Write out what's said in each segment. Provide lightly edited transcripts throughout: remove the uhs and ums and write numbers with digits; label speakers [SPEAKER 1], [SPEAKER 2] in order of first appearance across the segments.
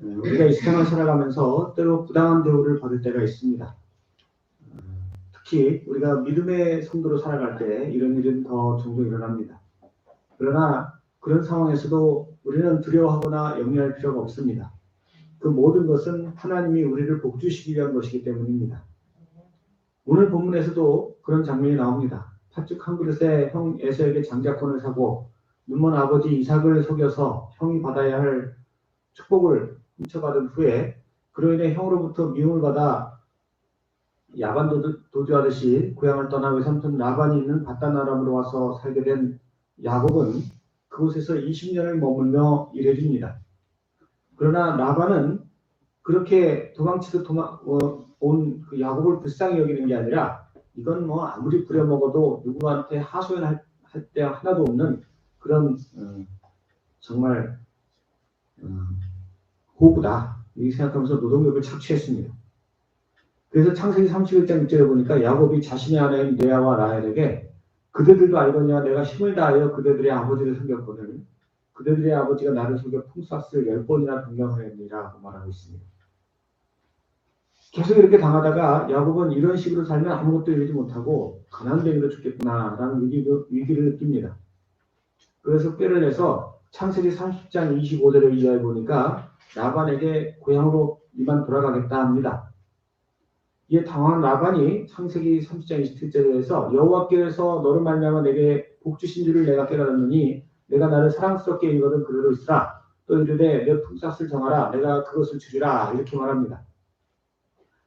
[SPEAKER 1] 우리가 이 세상을 살아가면서 때로 부당한 대우를 받을 때가 있습니다. 특히 우리가 믿음의 성도로 살아갈 때 이런 일은 더 종종 일어납니다. 그러나 그런 상황에서도 우리는 두려워하거나 염려할 필요가 없습니다. 그 모든 것은 하나님이 우리를 복주시기 위한 것이기 때문입니다. 오늘 본문에서도 그런 장면이 나옵니다. 팥죽 한 그릇에 형 에서에게 장자권을 사고 눈먼 아버지 이삭을 속여서 형이 받아야 할 축복을 훔쳐받은 후에 그로 인해 형으로부터 미움을 받아 야반 도주하듯이 고향을 떠나 외삼촌 라반이 있는 바단 아람으로 와서 살게 된 야곱은 그곳에서 20년을 머물며 일해줍니다. 그러나 라반은 그렇게 도망치듯 온 그 야곱을 불쌍히 여기는 게 아니라 이건 뭐 아무리 부려먹어도 누구한테 하소연할 때 하나도 없는 그런 정말 호구다 이렇게 생각하면서 노동력을 착취했습니다. 그래서 창세기 31장 6절에 보니까 야곱이 자신의 아내인 레아와 라헬에게 그대들도 알거냐 내가 힘을 다하여 그대들의 아버지를 섬겼거든 그대들의 아버지가 나를 속여 품삯을 10번이나 변경하였느니라 말하고 있습니다. 계속 이렇게 당하다가 야곱은 이런 식으로 살면 아무것도 이루지 못하고 가난뱅이로 죽겠구나라는 위기를 느낍니다. 그래서 꾀를 내서 창세기 30장 25절을 이하에 보니까 라반에게 고향으로 이만 돌아가겠다 합니다. 이에 당황한 라반이 창세기 30장 27절에서 여호와께서 너를 말미암아 내게 복 주신 줄을 내가 깨달았느니 내가 나를 사랑스럽게 여기거든 그대로 있으라 또 이르되 내 품삯을 정하라 내가 그것을 주리라 이렇게 말합니다.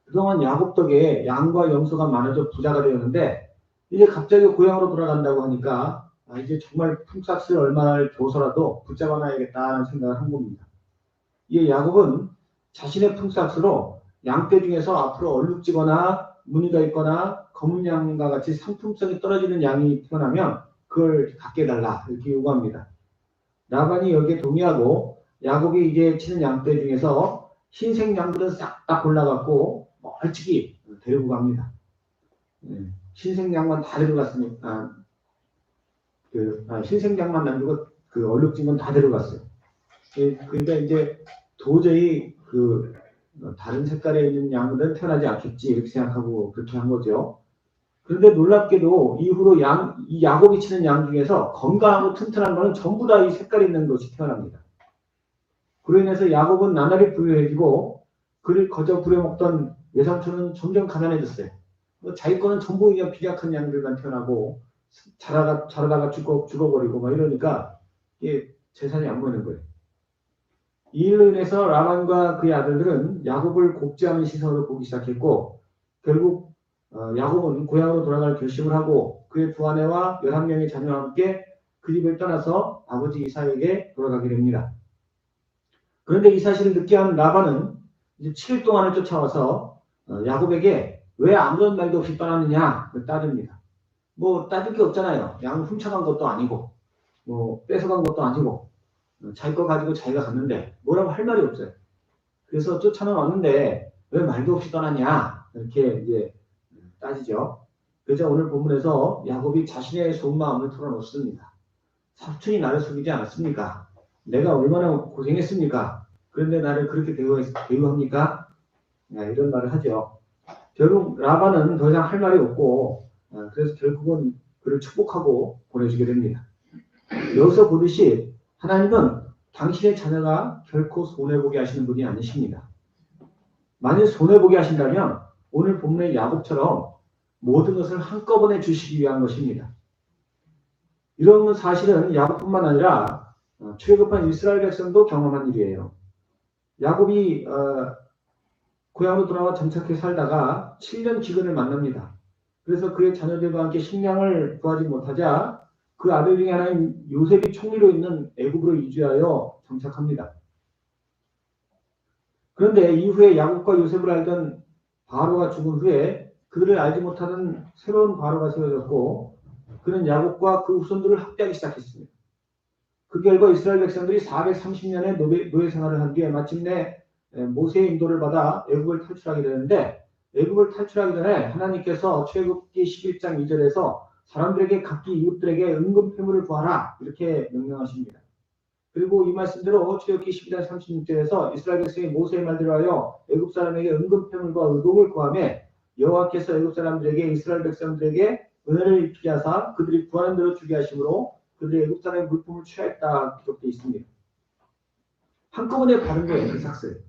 [SPEAKER 1] 그동안 야곱 덕에 양과 염소가 많아져 부자가 되었는데 이제 갑자기 고향으로 돌아간다고 하니까 이제 정말 품삯을 얼마를 줘서라도 붙잡아 놔야겠다는 생각을 한 겁니다. 이에 야곱은 자신의 품삯으로 양떼 중에서 앞으로 얼룩지거나 무늬가 있거나 검은 양과 같이 상품성이 떨어지는 양이 태어나면 그걸 갖게 해달라 이렇게 요구합니다. 라반이 여기에 동의하고 야곱이 이제 치는 양떼 중에서 흰색 양들은 싹 다 골라갖고 멀찍이 데리고 갑니다. 흰색 양만 다 데려갔으니까 흰색 양만 남기고 그 얼룩진 건 다 데려갔어요. 그러니까 이제 도저히 그 다른 색깔에 있는 양들은 태어나지 않겠지 이렇게 생각하고 그렇게 한 거죠. 그런데 놀랍게도 이후로 이 야곱이 치는 양 중에서 건강하고 튼튼한 거는 전부 다 이 색깔이 있는 것이 태어납니다. 그로 인해서 야곱은 나날이 부유해지고 그를 거저 부려먹던 외삼촌은 점점 가난해졌어요. 자기 거는 전부 그냥 비약한 양들만 태어나고 자라다가 죽어버리고 막 이러니까 이게 재산이 안 보이는 거예요. 이 일로 인해서 라반과 그의 아들들은 야곱을 곡지하는 시선으로 보기 시작했고 결국 야곱은 고향으로 돌아갈 결심을 하고 그의 두 아내와 11명의 자녀와 함께 그 집을 떠나서 아버지 이삭에게 돌아가게 됩니다. 그런데 이 사실을 듣게 한 라반은 이제 7일 동안을 쫓아와서 야곱에게 왜 아무런 말도 없이 떠났느냐 따집니다. 뭐 따질 게 없잖아요. 양 훔쳐간 것도 아니고 뭐 뺏어간 것도 아니고 자기 거 가지고 자기가 갔는데 뭐라고 할 말이 없어요. 그래서 쫓아는 왔는데 왜 말도 없이 떠났냐 이렇게 이제 따지죠. 그래서 오늘 본문에서 야곱이 자신의 속마음을 털어놓습니다. 삼촌이 나를 속이지 않았습니까? 내가 얼마나 고생했습니까? 그런데 나를 그렇게 대우합니까? 이런 말을 하죠. 결국 라반은 더 이상 할 말이 없고 그래서 결국은 그를 축복하고 보내주게 됩니다. 여기서 보듯이 하나님은 당신의 자녀가 결코 손해보게 하시는 분이 아니십니다. 만일 손해보게 하신다면 오늘 본문의 야곱처럼 모든 것을 한꺼번에 주시기 위한 것입니다. 이런 사실은 야곱뿐만 아니라 출애굽한 이스라엘 백성도 경험한 일이에요. 야곱이 고향으로 돌아와 정착해 살다가 7년 기근을 만납니다. 그래서 그의 자녀들과 함께 식량을 구하지 못하자 그 아들 중에 하나인 요셉이 총리로 있는 애굽으로 이주하여 정착합니다. 그런데 이후에 야곱과 요셉을 알던 바로가 죽은 후에 그들을 알지 못하는 새로운 바로가 세워졌고 그는 야곱과 그 후손들을 학대하기 시작했습니다. 그 결과 이스라엘 백성들이 430년의 노예 생활을 한 뒤에 마침내 모세의 인도를 받아 애굽을 탈출하게 되는데 애굽을 탈출하기 전에 하나님께서 출애굽기 11장 2절에서 사람들에게 각기 이웃들에게 은금 패물을 구하라 이렇게 명령하십니다. 그리고 이 말씀대로 출애굽기 12장 36절에서 이스라엘 백성이 모세의 말대로 하여 애굽 사람에게 은금 패물과 의복을 구하매 여호와께서 애굽 사람들에게 이스라엘 백성들에게 은혜를 입히게 하사 그들이 구하는 대로 주게 하심으로 그들이 애굽 사람의 물품을 취하였다 기록되어 있습니다. 한꺼번에 받은 거예요. 그 삭슬.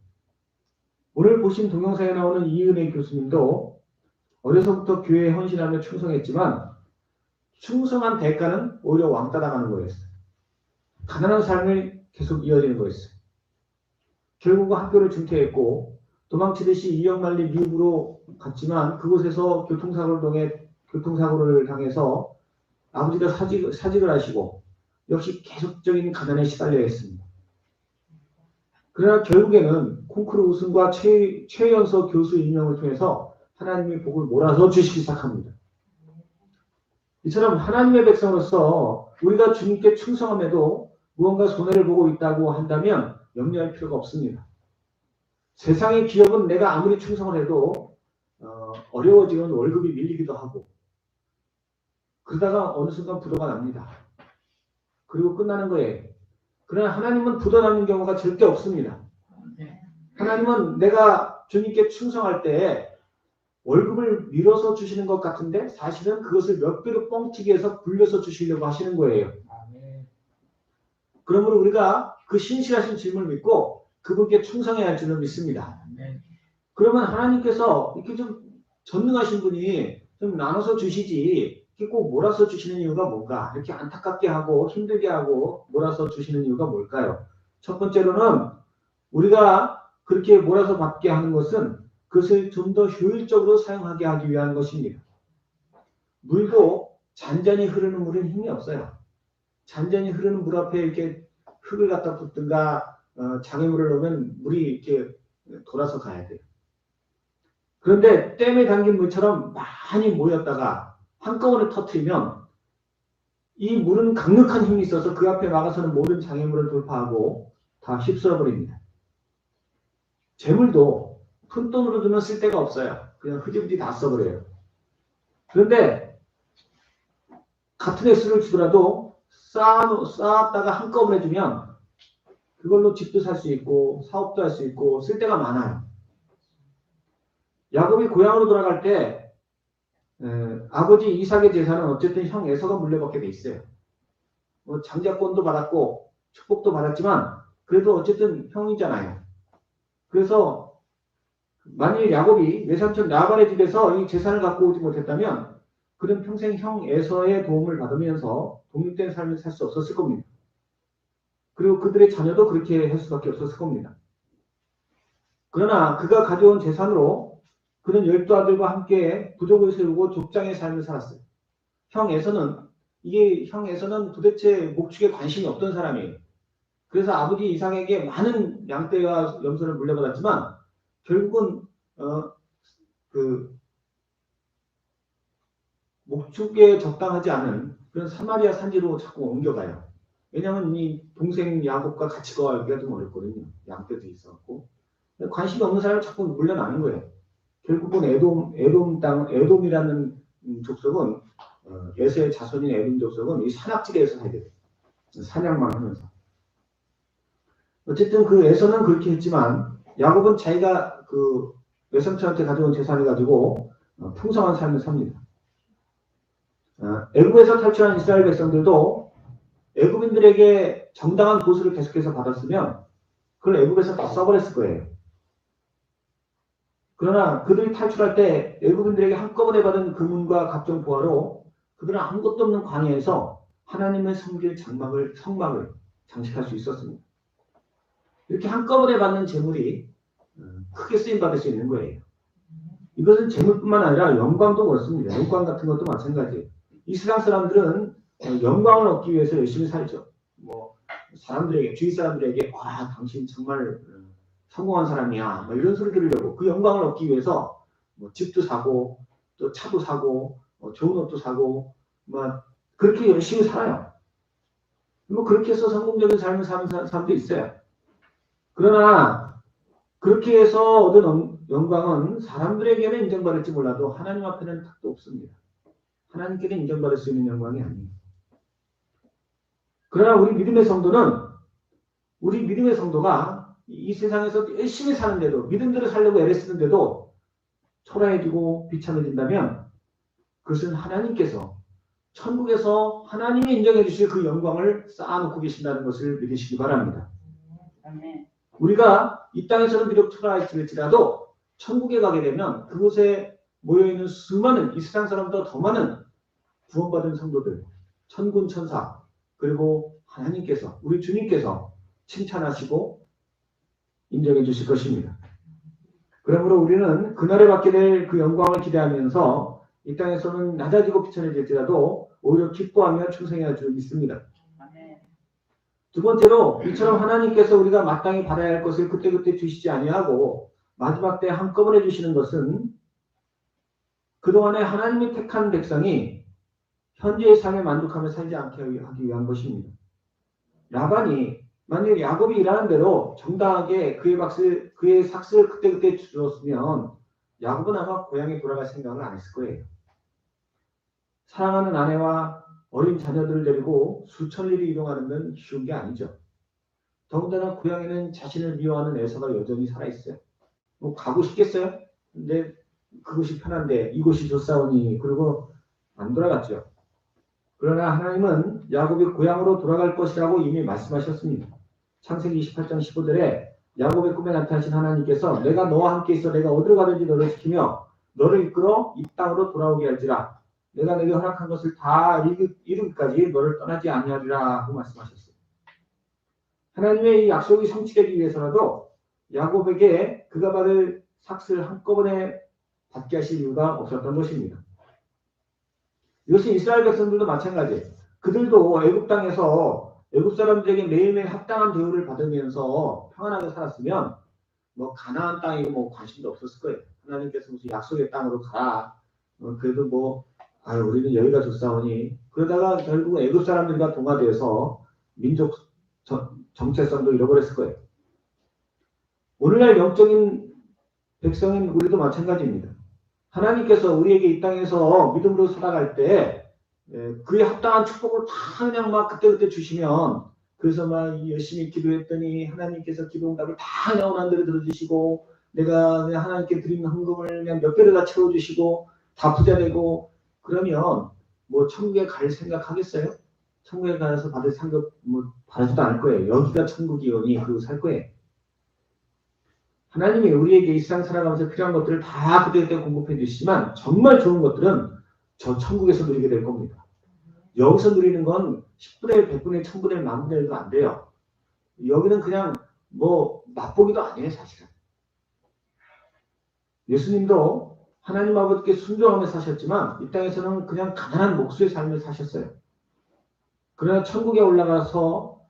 [SPEAKER 1] 오늘 보신 동영상에 나오는 이은혜 교수님도 어려서부터 교회에 헌신하며 충성했지만 충성한 대가는 오히려 왕따 당하는 거였어요. 가난한 삶을 계속 이어지는 거였어요. 결국은 학교를 중퇴했고 도망치듯이 이역만리 미국으로 갔지만 그곳에서 교통사고를 당해서 아버지가 사직을 하시고 역시 계속적인 가난에 시달려야 했습니다. 그러나 결국에는 콩쿠르 우승과 최연소 교수 임명을 통해서 하나님의 복을 몰아서 주시기 시작합니다. 이처럼 하나님의 백성으로서 우리가 주님께 충성함에도 무언가 손해를 보고 있다고 한다면 염려할 필요가 없습니다. 세상의 기업은 내가 아무리 충성을 해도 어려워지면 월급이 밀리기도 하고 그러다가 어느 순간 부도가 납니다. 그리고 끝나는 거예요. 그러나 하나님은 부도 나는 경우가 절대 없습니다. 하나님은 내가 주님께 충성할 때 월급을 밀어서 주시는 것 같은데 사실은 그것을 몇 배로 뻥튀기 해서 굴려서 주시려고 하시는 거예요. 그러므로 우리가 그 신실하신 주님을 믿고 그분께 충성해야 할 줄을 믿습니다. 그러면 하나님께서 이렇게 좀 전능하신 분이 좀 나눠서 주시지 이렇게 꼭 몰아서 주시는 이유가 뭔가? 이렇게 안타깝게 하고 힘들게 하고 몰아서 주시는 이유가 뭘까요? 첫 번째로는 우리가 그렇게 몰아서 받게 하는 것은 그것을 좀 더 효율적으로 사용하게 하기 위한 것입니다. 물도 잔잔히 흐르는 물은 힘이 없어요. 잔잔히 흐르는 물 앞에 이렇게 흙을 갖다 붓든가 장애물을 넣으면 물이 이렇게 돌아서 가야 돼요. 그런데 댐에 담긴 물처럼 많이 모였다가 한꺼번에 터트리면 이 물은 강력한 힘이 있어서 그 앞에 막아서는 모든 장애물을 돌파하고 다 휩쓸어버립니다. 재물도 큰 돈으로 주면 쓸 데가 없어요. 그냥 흐지부지 다 써버려요. 그런데 같은 액수를 주더라도 쌓았다가 한꺼번에 주면 그걸로 집도 살 수 있고 사업도 할 수 있고 쓸 데가 많아요. 야곱이 고향으로 돌아갈 때 아버지 이삭의 재산은 어쨌든 형 에서가 물려받게 돼 있어요. 장자권도 받았고 축복도 받았지만 그래도 어쨌든 형이잖아요. 그래서 만일 야곱이 외삼촌 라반의 집에서 이 재산을 갖고 오지 못했다면 그는 평생 형 에서의 도움을 받으면서 독립된 삶을 살 수 없었을 겁니다. 그리고 그들의 자녀도 그렇게 할 수밖에 없었을 겁니다. 그러나 그가 가져온 재산으로 그는 12아들과 함께 부족을 세우고 족장의 삶을 살았어요. 형 에서는 도대체 목축에 관심이 없던 사람이에요. 그래서 아버지 이삭에게 많은 양떼와 염소를 물려받았지만 결국은 그 목축에 적당하지 않은 그런 사마리아 산지로 자꾸 옮겨가요. 왜냐하면 이 동생 야곱과 같이 거하기가 좀 어렵거든요. 양떼도 있었고 관심이 없는 사람을 자꾸 물려나는 거예요. 결국은 에돔이라는 족속은 에서의 자손인 에돔 족속은 이 산악지대에서 살게 돼요. 사냥만 하면서. 어쨌든 그 에서는 그렇게 했지만 야곱은 자기가 그 외삼촌한테 가져온 재산을 가지고 풍성한 삶을 삽니다. 애굽에서 탈출한 이스라엘 백성들도 애굽인들에게 정당한 보수를 계속해서 받았으면 그걸 애굽에서 다 써버렸을 거예요. 그러나 그들이 탈출할 때 애굽인들에게 한꺼번에 받은 금은과 각종 보화로 그들은 아무것도 없는 광야에서 하나님을 섬길 성막을 장식할 수 있었습니다. 이렇게 한꺼번에 받는 재물이 크게 쓰임받을 수 있는 거예요. 이것은 재물뿐만 아니라 영광도 그렇습니다. 영광 같은 것도 마찬가지예요. 이스라엘 사람들은 영광을 얻기 위해서 열심히 살죠. 주위 사람들에게 와 당신 정말 성공한 사람이야 이런 소리 들으려고 그 영광을 얻기 위해서 집도 사고 또 차도 사고 좋은 옷도 사고 그렇게 열심히 살아요. 그렇게 해서 성공적인 삶을 사는 사람도 있어요. 그러나 그렇게 해서 얻은 영광은 사람들에게는 인정받을지 몰라도 하나님 앞에는 탁도 없습니다. 하나님께는 인정받을 수 있는 영광이 아니에요. 그러나 우리 믿음의 성도는 우리 믿음의 성도가 이 세상에서 열심히 사는데도 믿음대로 살려고 애를 쓰는데도 초라해지고 비참해진다면 그것은 하나님께서 천국에서 하나님이 인정해 주실 그 영광을 쌓아놓고 계신다는 것을 믿으시기 바랍니다. 우리가 이 땅에서는 비록 초라해질지라도 천국에 가게 되면 그곳에 모여있는 수많은 이 세상 사람보다 더 많은 구원받은 성도들, 천군 천사, 그리고 하나님께서, 우리 주님께서 칭찬하시고 인정해 주실 것입니다. 그러므로 우리는 그날에 받게 될 그 영광을 기대하면서 이 땅에서는 낮아지고 비천해질지라도 오히려 기뻐하며 충성해야 줄 믿습니다. 두 번째로 이처럼 하나님께서 우리가 마땅히 받아야 할 것을 그때그때 주시지 아니하고 마지막 때 한꺼번에 주시는 것은 그동안에 하나님이 택한 백성이 현재의 삶에 만족하며 살지 않게 하기 위한 것입니다. 라반이 만약 야곱이 일하는 대로 정당하게 그의 삭슬을 그때그때 주었으면 야곱은 아마 고향에 돌아갈 생각을 안 했을 거예요. 사랑하는 아내와 어린 자녀들을 데리고 수천 리를 이동하는 건 쉬운 게 아니죠. 더군다나 고향에는 자신을 미워하는 에서가 여전히 살아있어요. 뭐 가고 싶겠어요? 근데 그것이 편한데 이곳이 좋사오니 그리고 안 돌아갔죠. 그러나 하나님은 야곱이 고향으로 돌아갈 것이라고 이미 말씀하셨습니다. 창세기 28장 15절에 야곱의 꿈에 나타나신 하나님께서 내가 너와 함께 있어 내가 어디로 가든지 너를 지키며 너를 이끌어 이 땅으로 돌아오게 할지라 내가 내게 허락한 것을 다 이루기까지 너를 떠나지 아니하리라 하고 말씀하셨어요. 하나님의 이 약속이 성취되기 위해서라도 야곱에게 그가 받을 삭슬 한꺼번에 받게 하실 이유가 없었던 것입니다. 이것은 이스라엘 백성들도 마찬가지예요. 그들도 애굽 땅에서 애굽 사람들에게 매일매일 합당한 대우를 받으면서 평안하게 살았으면 뭐 가나안 땅이고 뭐 관심도 없었을 거예요. 하나님께서 무슨 약속의 땅으로 가라. 그래도 뭐 우리는 여기가 좋사오니 그러다가 결국 애굽 사람들과 동화돼서 민족 정체성도 잃어버렸을 거예요. 오늘날 영적인 백성인 우리도 마찬가지입니다. 하나님께서 우리에게 이 땅에서 믿음으로 살아갈 때 그의 합당한 축복을 다 그냥 막 그때그때 주시면 그래서 막 열심히 기도했더니 하나님께서 기도응답을 다 그냥 원하는 대로 들어주시고 내가 그냥 하나님께 드리는 헌금을 그냥 몇 배를 다 채워주시고 다 부자 되고 그러면 뭐 천국에 갈 생각 하겠어요? 천국에 가서 받을 상급 뭐 바라지도 않을 거예요. 여기가 천국이오니 그러고 살 거예요. 하나님이 우리에게 이 세상 살아가면서 필요한 것들을 다 그때그때 공급해 주시지만 정말 좋은 것들은 저 천국에서 누리게 될 겁니다. 여기서 누리는 건 10분의 1, 100분의 1, 1000분의 1, 만분의 1도 안 돼요. 여기는 그냥 뭐 맛보기도 아니에요, 사실은. 예수님도 하나님 아버지께 순종하며 사셨지만 이 땅에서는 그냥 가난한 목수의 삶을 사셨어요. 그러나 천국에 올라가서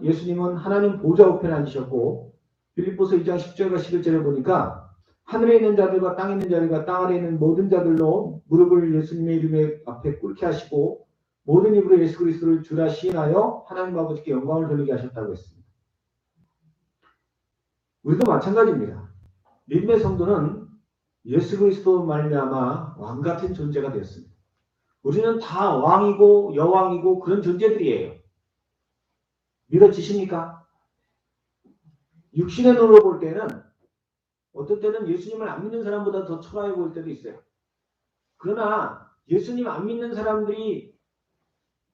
[SPEAKER 1] 예수님은 하나님 보좌 우편에 앉으셨고 빌립보서 2장 10절과 11절에 보니까 하늘에 있는 자들과 땅에 있는 자들과 땅 아래에 있는 모든 자들로 무릎을 예수님의 이름에 앞에 꿇게 하시고 모든 입으로 예수 그리스도를 주라 시인하여 하나님 아버지께 영광을 돌리게 하셨다고 했습니다. 우리도 마찬가지입니다. 믿음의 성도는 예수 그리스도 말미암아 왕 같은 존재가 되었습니다. 우리는 다 왕이고 여왕이고 그런 존재들이에요. 믿어지십니까? 육신의 눈으로 볼 때는 어떤 때는 예수님을 안 믿는 사람보다 더 초라해 보일 때도 있어요. 그러나 예수님 안 믿는 사람들이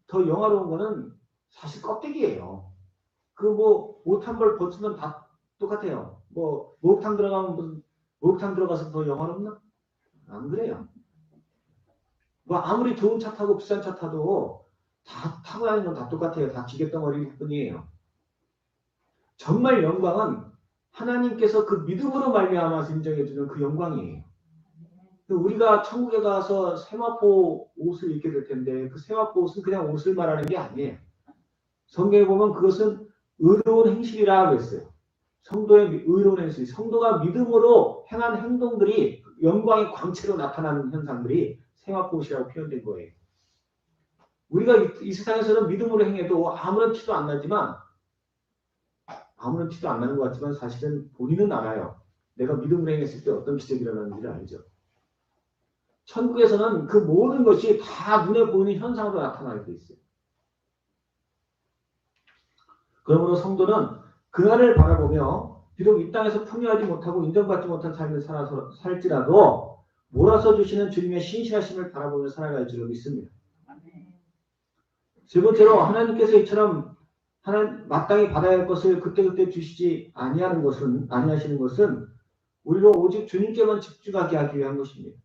[SPEAKER 1] 더 영화로운 거는 사실 껍데기예요. 그 뭐 옷 한 벌 벗으면 다 똑같아요. 뭐 목욕탕 들어가면 무슨 목욕탕 들어가서 더 영화롭나? 안 그래요. 뭐 아무리 좋은 차 타고 비싼 차 타도 다 타고 다니는 건 다 똑같아요. 다 기계덩어리일 뿐이에요. 정말 영광은 하나님께서 그 믿음으로 말미암아서 인정해주는 그 영광이에요. 우리가 천국에 가서 세마포 옷을 입게 될 텐데 그 세마포 옷은 그냥 옷을 말하는 게 아니에요. 성경에 보면 그것은 의로운 행실이라고 했어요. 성도의 의로운 행실, 성도가 믿음으로 행한 행동들이 영광의 광채로 나타나는 현상들이 세마포 옷이라고 표현된 거예요. 우리가 이 세상에서는 믿음으로 행해도 아무런 티도 안 나지만 아무런 티도 안 나는 것 같지만 사실은 본인은 알아요. 내가 믿음으로 행했을 때 어떤 기적이 일어나는지를 알죠. 천국에서는 그 모든 것이 다 눈에 보이는 현상으로 나타나게 돼 있어요. 그러므로 성도는 그날을 바라보며 비록 이 땅에서 풍요하지 못하고 인정받지 못한 삶을 살지라도 몰아서 주시는 주님의 신실하심을 바라보며 살아갈 줄로 믿습니다. 세 번째로 하나님께서 이처럼 마땅히 받아야 할 것을 그때그때 주시지 아니하시는 것은 우리로 오직 주님께만 집중하게 하기 위한 것입니다.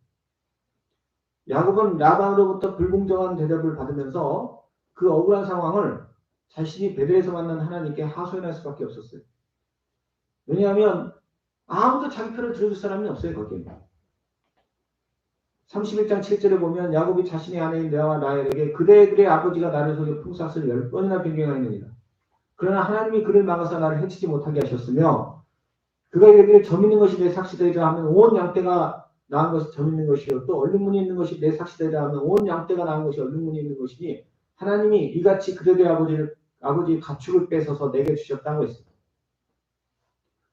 [SPEAKER 1] 야곱은 라반으로부터 불공정한 대접을 받으면서 그 억울한 상황을 자신이 베델에서 만난 하나님께 하소연할 수밖에 없었어요. 왜냐하면 아무도 자기 편을 들어줄 사람이 없어요. 거기에. 31장 7절에 보면 야곱이 자신의 아내인 레아와 라헬에게 그대들의 아버지가 나를 속여 품삯을 10번이나 변경하였느니라. 그러나 하나님이 그를 막아서 나를 해치지 못하게 하셨으며 그가 이르기를 점 있는 것이 내 삭시되리라 하면 온 양떼가 낳은 것이 점 있는 것이요 또 얼룩무늬 있는 것이 내 삭시되리라 하면 온 양떼가 낳은 것이 얼룩무늬 있는 것이니 하나님이 이같이 그대들의 아버지의 가축을 뺏어서 내게 주셨다고 했습니다.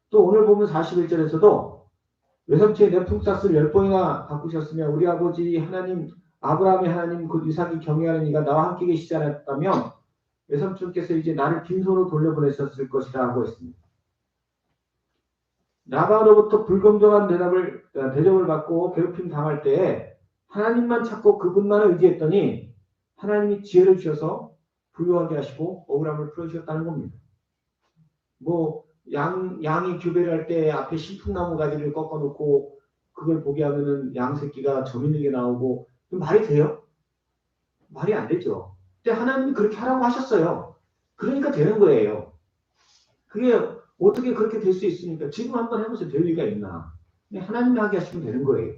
[SPEAKER 1] 또 오늘 보면 41절에서도 외삼촌이 내 품삯을 10번이나 바꾸셨으며 우리 아버지 하나님 아브라함의 하나님 그 이삭이 경외하는 이가 나와 함께 계시지 않았다면 외삼촌께서 이제 나를 빈손으로 돌려보내셨을 것이라 하고 했습니다. 라반으로부터 불공정한 대접을 받고 괴롭힘 당할 때에 하나님만 찾고 그분만을 의지했더니 하나님이 지혜를 주셔서 부유하게 하시고 억울함을 풀어주셨다는 겁니다. 양이 교배를 할 때 앞에 신풍나무 가지를 꺾어놓고 그걸 보게 하면은 양 새끼가 점 있는 게 나오고 말이 돼요? 말이 안 되죠. 근데 하나님이 그렇게 하라고 하셨어요. 그러니까 되는 거예요. 그게 어떻게 그렇게 될 수 있습니까? 지금 한번 해보세요. 될 리가 있나? 근데 하나님이 하게 하시면 되는 거예요.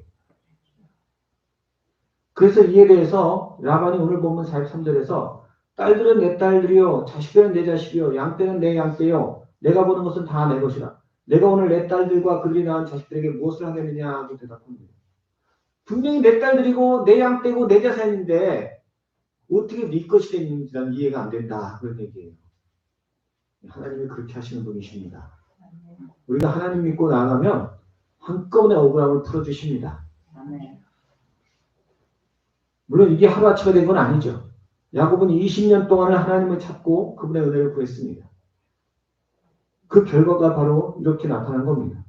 [SPEAKER 1] 그래서 이에 대해서 라반이 오늘 보면 43절에서 딸들은 내 딸들이요 자식들은 내 자식이요 양떼는 내 양떼요 내가 보는 것은 다 내 것이라. 내가 오늘 내 딸들과 그들이 낳은 자식들에게 무엇을 하겠느냐 하고 대답합니다. 분명히 내 딸들이고 내 양떼고 내 자산인데 어떻게 네 것이 됐는지 난 이해가 안 된다. 그런 얘기예요. 하나님이 그렇게 하시는 분이십니다. 우리가 하나님 믿고 나아가면 한꺼번에 억울함을 풀어주십니다. 물론 이게 하루아침에 된 건 아니죠. 야곱은 20년 동안을 하나님을 찾고 그분의 은혜를 구했습니다. 그 결과가 바로 이렇게 나타난 겁니다.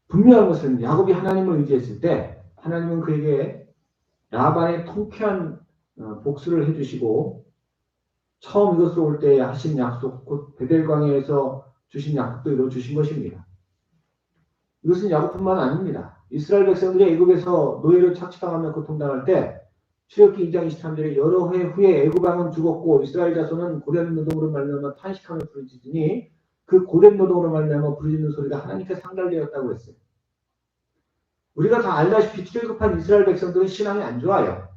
[SPEAKER 1] 분명한 것은 야곱이 하나님을 의지했을 때 하나님은 그에게 라반의 통쾌한 복수를 해주시고 처음 이것으로 올 때 하신 약속, 곧 베델광야에서 주신 약속도 이루어주신 것입니다. 이것은 야곱뿐만 아닙니다. 이스라엘 백성들이 애굽에서 노예로 착취당하며 고통당할 때 출애굽기 2장 23절에 여러 해 후에 애굽 왕은 죽었고 이스라엘 자손은 고된 노동으로 말미암아 탄식하며 부르짖으니 그 고된 노동으로 말미암아 부르짖는 소리가 하나님께 상달되었다고 했어요. 우리가 다 알다시피 출애굽한 이스라엘 백성들은 신앙이 안 좋아요.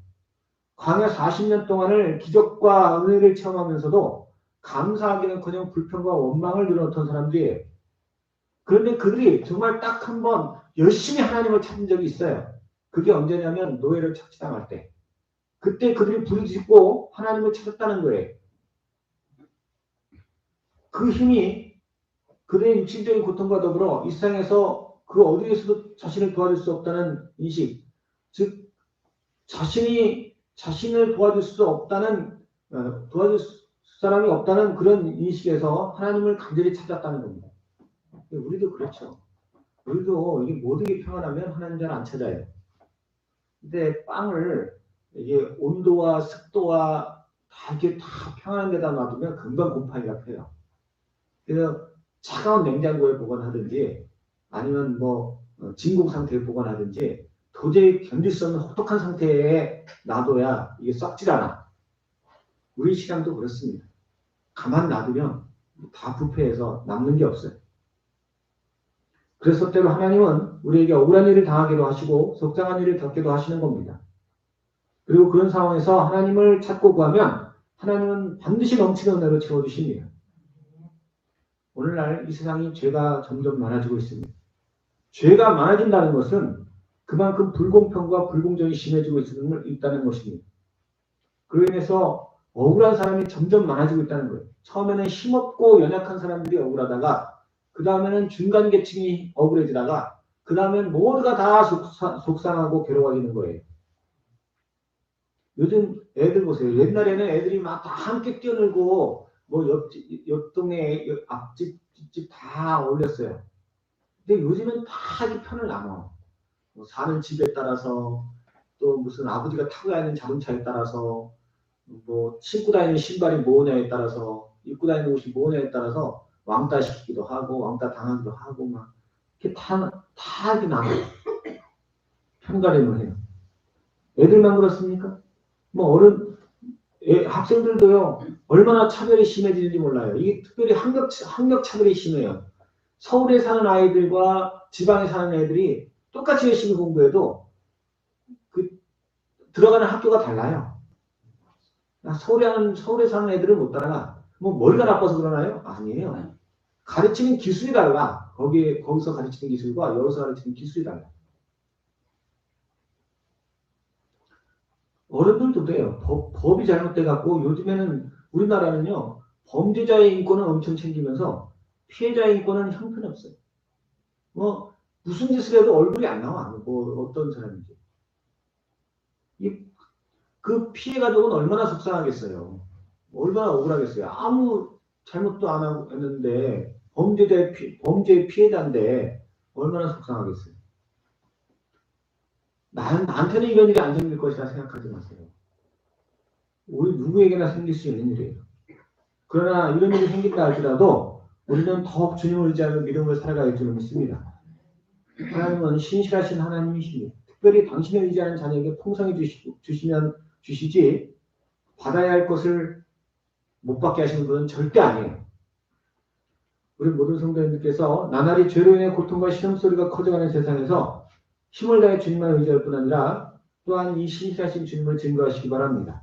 [SPEAKER 1] 광야 40년 동안을 기적과 은혜를 체험하면서도 감사하기는커녕 불평과 원망을 늘어놓던 사람들이에요. 그런데 그들이 정말 딱 한 번 열심히 하나님을 찾은 적이 있어요. 그게 언제냐면 노예를 착취당할 때. 그때 그들이 부르짖고 하나님을 찾았다는 거예요. 그 힘이 그들의 육신적인 고통과 더불어 이 세상에서 그 어디에서도 자신을 도와줄 수 없다는 인식, 즉 자신을 도와줄 수 없다는 도와줄 사람이 없다는 그런 인식에서 하나님을 간절히 찾았다는 겁니다. 우리도 그렇죠. 우리도 이게 모든 게 평안하면 하나님 잘 안 찾아요. 근데 빵을 이게 온도와 습도와 이렇게 다 평안한 데다 놔두면 금방 곰팡이가 펴요. 그래서 차가운 냉장고에 보관하든지 아니면 진공 상태에 보관하든지 도저히 견딜 수 없는 혹독한 상태에 놔둬야 이게 썩질 않아. 우리 신앙도 그렇습니다. 가만 놔두면 다 부패해서 남는 게 없어요. 그래서 때로 하나님은 우리에게 억울한 일을 당하기도 하시고 속상한 일을 겪기도 하시는 겁니다. 그리고 그런 상황에서 하나님을 찾고 구하면 하나님은 반드시 넘치는 은혜로 채워주십니다. 오늘날 이 세상이 죄가 점점 많아지고 있습니다. 죄가 많아진다는 것은 그만큼 불공평과 불공정이 심해지고 있다는 것입니다. 그로 인해서 억울한 사람이 점점 많아지고 있다는 거예요. 처음에는 힘없고 연약한 사람들이 억울하다가 그 다음에는 중간 계층이 억울해지다가 그 다음엔 모두가 다 속상하고 괴로워지는 거예요. 요즘 애들 보세요. 옛날에는 애들이 막 다 함께 뛰어놀고 뭐 옆 동네 앞집 뒷집 다 올렸어요. 근데 요즘은 다 이렇게 편을 나눠. 뭐 사는 집에 따라서 또 무슨 아버지가 타고 다니는 자동차에 따라서 뭐 신고 다니는 신발이 뭐냐에 따라서 입고 다니는 옷이 뭐냐에 따라서 왕따 시키기도 하고 왕따 당하기도 하고 막 이렇게 다 이렇게 나눠 편가름을 해요. 애들만 그렇습니까? 뭐 학생들도요 얼마나 차별이 심해지는지 몰라요. 이게 특별히 학력 차별이 심해요. 서울에 사는 아이들과 지방에 사는 애들이 똑같이 열심히 공부해도 그 들어가는 학교가 달라요. 서울에 사는 애들은 못 따라가. 뭐 머리가 나빠서 그러나요? 아니에요. 가르치는 기술이 달라. 거기서 가르치는 기술과 여기서 가르치는 기술이 달라. 어른들도 돼요. 법이 잘못돼갖고 요즘에는 우리나라는요 범죄자의 인권은 엄청 챙기면서 피해자의 인권은 형편없어요. 뭐 무슨 짓을 해도 얼굴이 안 나와. 뭐 어떤 사람인지. 그 피해 가족은 얼마나 속상하겠어요. 얼마나 억울하겠어요. 아무 잘못도 안 하고 했는데 범죄의 피해자인데 얼마나 속상하겠어요. 나한테는 이런 일이 안 생길 것이라 생각하지 마세요. 우리 누구에게나 생길 수 있는 일이에요. 그러나 이런 일이 생긴다 할지라도 우리는 더욱 주님을 의지하며 믿음을 살아갈 줄을 믿습니다. 하나님은 신실하신 하나님이십니다. 특별히 당신을 의지하는 자녀에게 풍성히 주시지 받아야 할 것을 못 받게 하시는 분은 절대 아니에요. 우리 모든 성도님들께서 나날이 죄로 인해 고통과 시험소리가 커져가는 세상에서 힘을 다해 주님만 의지할 뿐 아니라 또한 이 신실하신 주님을 증거하시기 바랍니다.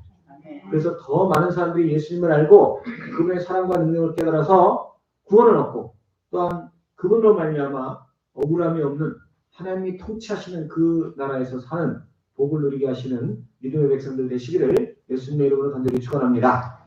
[SPEAKER 1] 그래서 더 많은 사람들이 예수님을 알고 그분의 사랑과 능력을 깨달아서 구원을 얻고 또한 그분으로 말미암아 억울함이 없는 하나님이 통치하시는 그 나라에서 사는 복을 누리게 하시는 믿음의 백성들 되시기를 예수님의 이름으로 간절히 축원합니다.